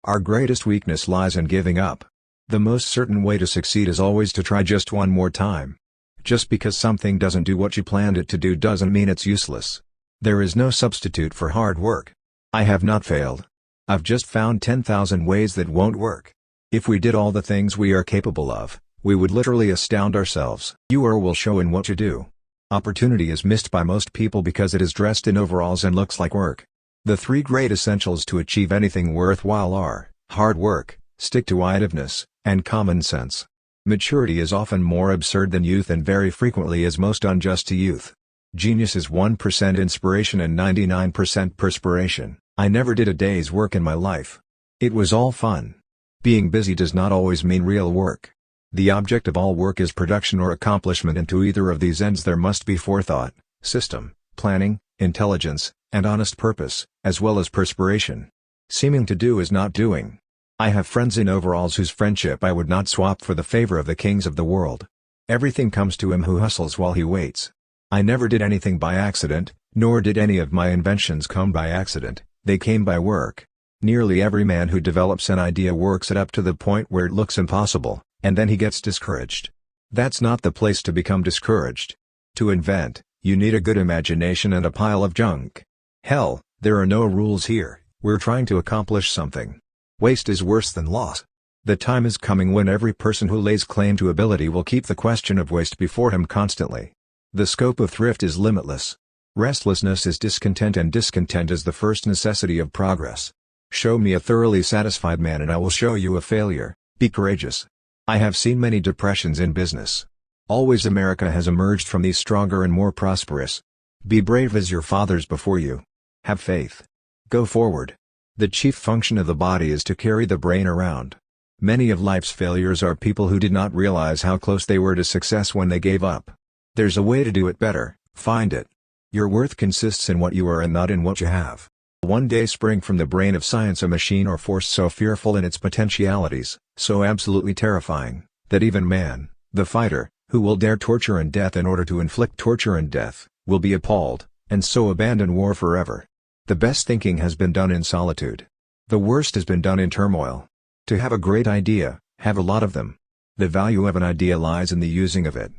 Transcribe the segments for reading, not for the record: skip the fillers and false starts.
Our greatest weakness lies in giving up. The most certain way to succeed is always to try just one more time. Just because something doesn't do what you planned it to do doesn't mean it's useless. There is no substitute for hard work. I have not failed. I've just found 10,000 ways that won't work. If we did all the things we are capable of, we would literally astound ourselves. You will show in what you do. Opportunity is missed by most people because it is dressed in overalls and looks like work. The three great essentials to achieve anything worthwhile are hard work, stick-to-itiveness, and common sense. Maturity is often more absurd than youth and very frequently is most unjust to youth. Genius is 1% inspiration and 99% perspiration. I never did a day's work in my life. It was all fun. Being busy does not always mean real work. The object of all work is production or accomplishment, and to either of these ends there must be forethought, system, planning, intelligence, and honest purpose, as well as perspiration. Seeming to do is not doing. I have friends in overalls whose friendship I would not swap for the favor of the kings of the world. Everything comes to him who hustles while he waits. I never did anything by accident, nor did any of my inventions come by accident, they came by work. Nearly every man who develops an idea works it up to the point where it looks impossible, and then he gets discouraged. That's not the place to become discouraged. To invent, you need a good imagination and a pile of junk. Hell, there are no rules here, we're trying to accomplish something. Waste is worse than loss. The time is coming when every person who lays claim to ability will keep the question of waste before him constantly. The scope of thrift is limitless. Restlessness is discontent, and discontent is the first necessity of progress. Show me a thoroughly satisfied man and I will show you a failure. Be courageous. I have seen many depressions in business. Always America has emerged from these stronger and more prosperous. Be brave as your fathers before you. Have faith. Go forward. The chief function of the body is to carry the brain around. Many of life's failures are people who did not realize how close they were to success when they gave up. There's a way to do it better, find it. Your worth consists in what you are and not in what you have. One day spring from the brain of science a machine or force so fearful in its potentialities, so absolutely terrifying, that even man, the fighter, who will dare torture and death in order to inflict torture and death, will be appalled, and so abandon war forever. The best thinking has been done in solitude. The worst has been done in turmoil. To have a great idea, have a lot of them. The value of an idea lies in the using of it.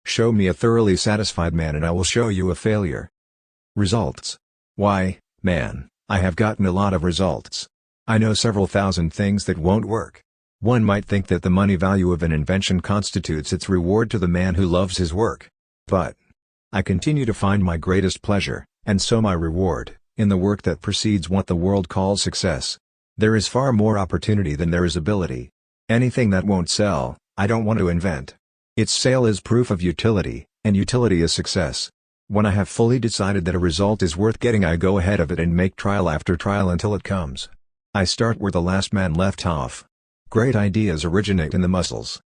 Show me a thoroughly satisfied man and I will show you a failure. Results. Why, man, I have gotten a lot of results. I know several thousand things that won't work. One might think that the money value of an invention constitutes its reward to the man who loves his work. But I continue to find my greatest pleasure, and so my reward, in the work that precedes what the world calls success. There is far more opportunity than there is ability. Anything that won't sell, I don't want to invent. Its sale is proof of utility, and utility is success. When I have fully decided that a result is worth getting, I go ahead of it and make trial after trial until it comes. I start where the last man left off. Great ideas originate in the muscles.